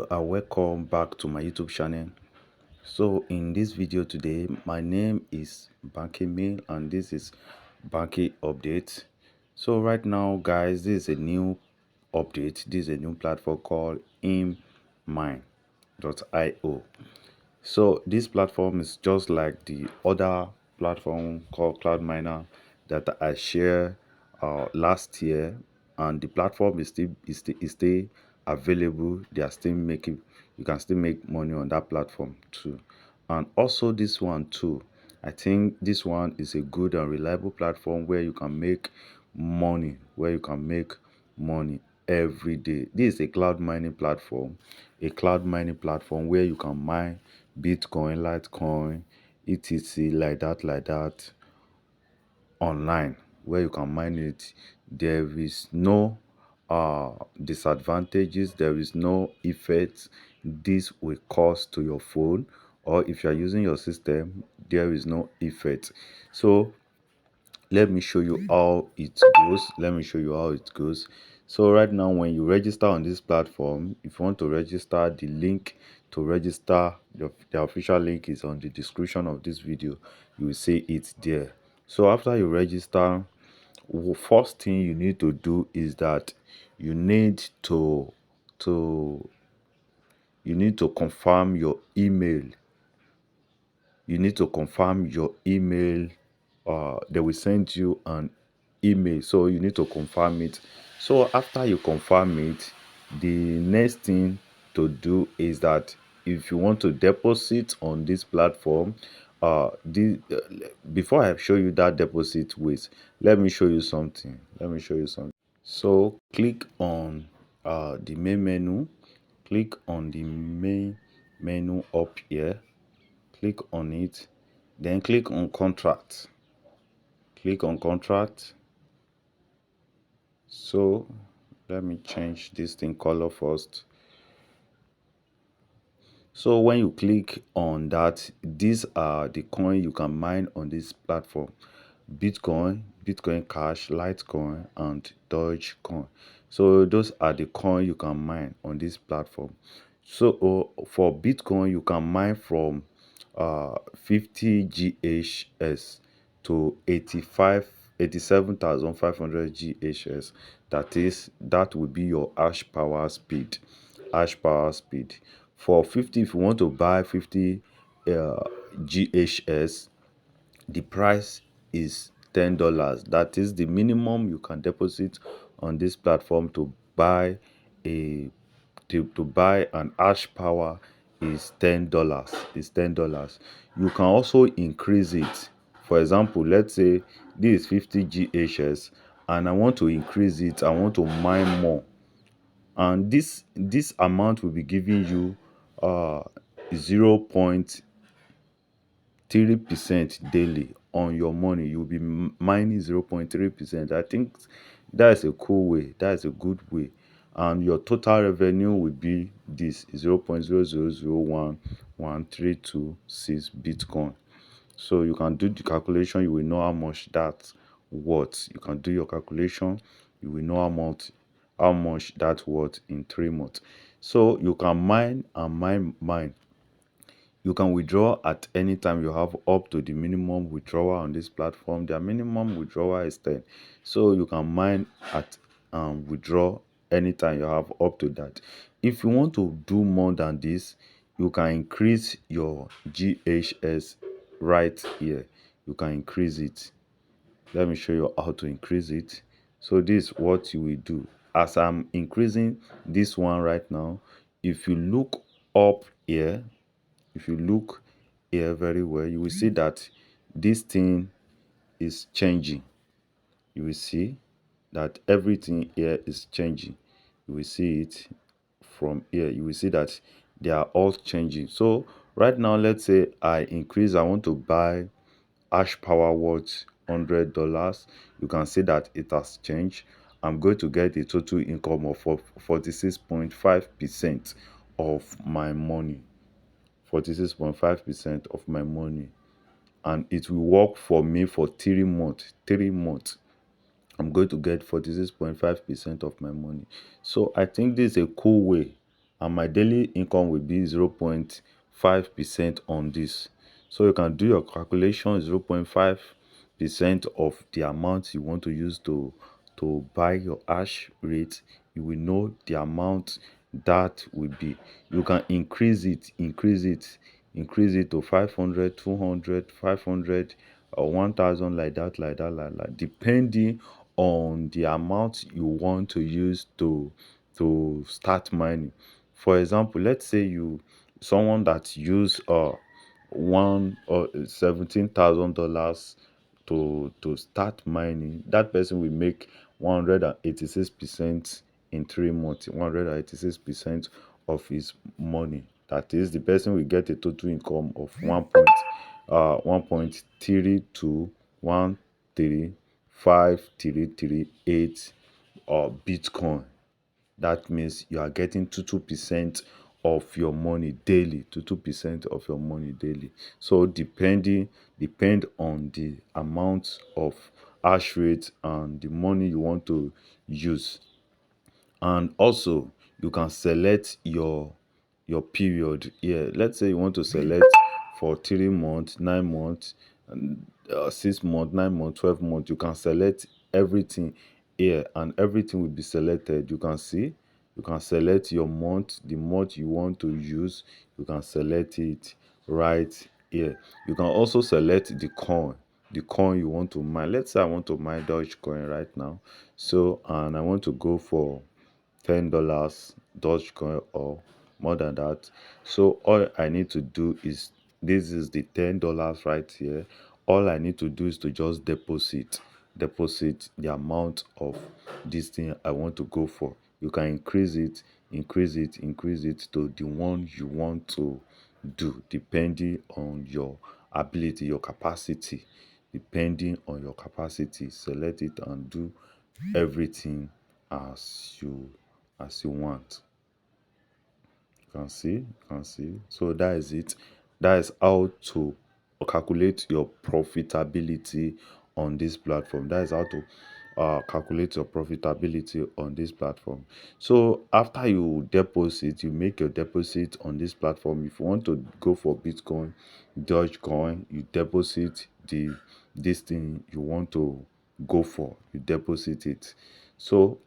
Welcome back to my YouTube channel. So in this video today, my name is Banky Mail and this is Banky Update. So right now, guys, this is a new update. This is a new platform called inmine.io. So this platform is just like the other platform called Cloud Miner that I shared last year, and the platform is still available. They are still making, you can still make money on that platform too, and also this one too. I think this one is a good and reliable platform where you can make money every day. This is a cloud mining platform where you can mine Bitcoin, Litecoin, etc. like that online, where you can mine it. There is no disadvantages, there is no effect this will cause to your phone, or if you are using your system, there is no effect. So let me show you how it goes. So right now, when you register on this platform, if you want to register, the link to register, the official link is on the description of this video. You will see it there. So after you register, first thing you need to do is that you need to you need to confirm your email. You need to confirm your email. They will send you an email, so you need to confirm it. So after you confirm it, the next thing to do is that if you want to deposit on this platform, before I show you that deposit ways, let me show you something. So click on the main menu. Click on the main menu up here. Click on it, then click on contract. So let me change this thing color first. So when you click on that, these are the coin you can mine on this platform: Bitcoin, Bitcoin Cash, Litecoin, and Dogecoin. So those are the coin you can mine on this platform. So for Bitcoin, you can mine from 50 GHS to 87,500 GHS. That will be your hash power speed. For 50, if you want to buy 50 GHS, the price is $10. That is the minimum you can deposit on this platform to buy a to buy an hash power is $10. You can also increase it. For example, let's say this is 50 GHS and I want to increase it. I want to mine more, and this amount will be giving you 0.3% daily on your money. You'll be mining 0.3%. I think that's a cool way, that's a good way. And your total revenue will be this 0.0001132.6 Bitcoin. So you can do the calculation, you will know how much that's worth. You can do your calculation, you will know how much that's worth in 3 months. So you can mine and mine. You can withdraw at any time. You have up to the minimum withdrawal on this platform. Their minimum withdrawal is 10. So you can mine at withdraw anytime. You have up to that. If you want to do more than this, you can increase your GHS right here. You can increase it. Let me show you how to increase it. So this is what you will do. As I'm increasing this one right now, if you look up here, if you look here very well, you will see that this thing is changing. You will see that everything here is changing. You will see it from here. You will see that they are all changing. So right now, let's say I want to buy hash power worth $100. You can see that it has changed. I'm going to get a total income of 46.5% of my money. 46.5% of my money, and it will work for me for 3 months. I'm going to get 46.5% of my money. So I think this is a cool way. and my daily income will be 0.5% on this. So you can do your calculation. 0.5% of the amount you want to use to buy your hash rate. You will know the amount that will be. You can increase it to 500, 200, 500, or 1000, like that, depending on the amount you want to use to start mining. For example, let's say you someone that use one or $17,000 to start mining. That person will make 186% in 3 months. 186% of his money. That is, the person will get a total income of 1.32 135,338 Bitcoin. That means you are getting 2% of your money daily. 2% of your money daily. So depend on the amount of hash rate and the money you want to use. And also, you can select your period here. Let's say you want to select for 3 months, 9 months, and 6 months, 9 months, 12 months. You can select everything here, and everything will be selected. You can see, you can select your month, the month you want to use. You can select it right here. You can also select the coin you want to mine. Let's say I want to mine Dogecoin right now. So, and I want to go for $10 Dogecoin or more than that. So all I need to do is, this is the $10 right here. All I need to do is to just deposit the amount of this thing I want to go for. You can increase it to the one you want to do, depending on your ability, your capacity. Depending on your capacity, select it and do everything as you want. You can see. So that is it. That is how to calculate your profitability on this platform. That is how to calculate your profitability on this platform. So after you deposit, you make your deposit on this platform. If you want to go for Bitcoin, Dogecoin, you deposit this thing you want to go for. You deposit it. So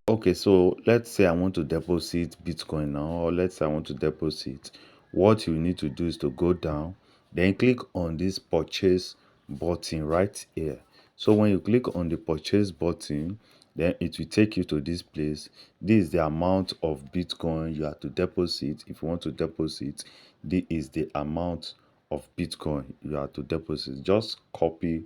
okay, so let's say I want to deposit Bitcoin now, or let's say I want to deposit. What you need to do is to go down, then click on this purchase button right here. So when you click on the purchase button, then it will take you to this place. This is the amount of Bitcoin you have to deposit. If you want to deposit, this is the amount of Bitcoin you have to deposit. Just copy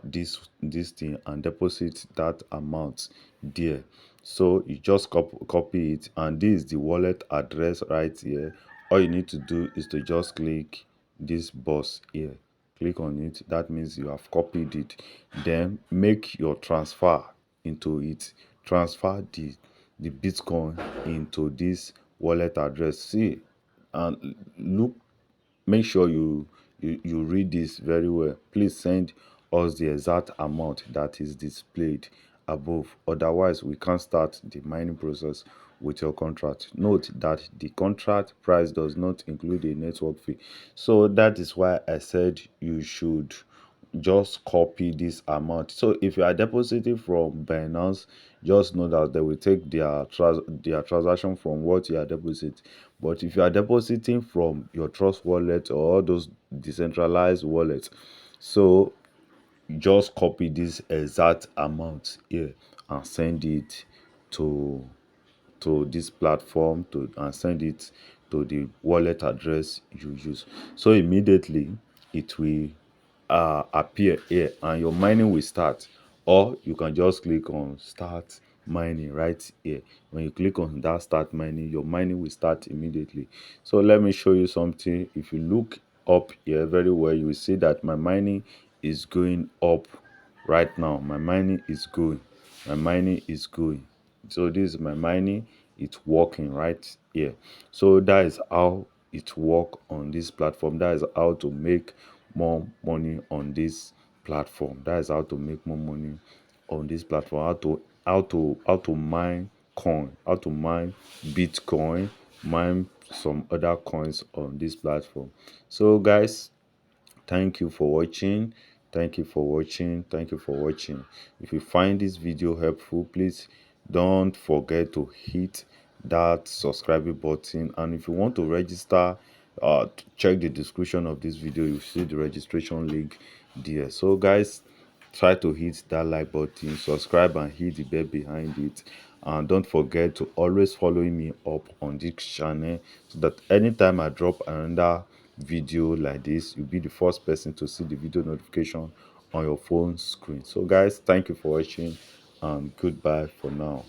this thing and deposit that amount there. So you just copy it, and this is the wallet address right here. All you need to do is to just click this box here. Click on it. That means you have copied it. Then make your transfer into it. Transfer the Bitcoin into this wallet address. See, and look, make sure you read this very well. Please send us the exact amount that is displayed above. Otherwise, we can't start the mining process with your contract. Note that the contract price does not include a network fee. So that is why I said you should just copy this amount. So if you are depositing from Binance, just know that they will take their transaction from what you are depositing. But if you are depositing from your trust wallet or all those decentralized wallets, so just copy this exact amount here and send it to this platform, to and send it to the wallet address you use. So immediately it will appear here, and your mining will start. Or you can just click on start mining right here. When you click on that start mining, your mining will start immediately. So let me show you something. If you look up here very well, you will see that my mining is going up right now. My mining is going. So this is my mining. It's working right here. So that is how it work on this platform. That is how to make more money on this platform. That is how to make more money on this platform. How to mine coin, how to mine Bitcoin, mine some other coins on this platform. So guys, thank you for watching. Thank you for watching. Thank you for watching. If you find this video helpful, please don't forget to hit that subscribe button. And if you want to register, check the description of this video. You see the registration link there. So guys, try to hit that like button, subscribe, and hit the bell behind it. And don't forget to always follow me up on this channel, so that anytime I drop another video like this, you'll be the first person to see the video notification on your phone screen. So guys, thank you for watching, and goodbye for now.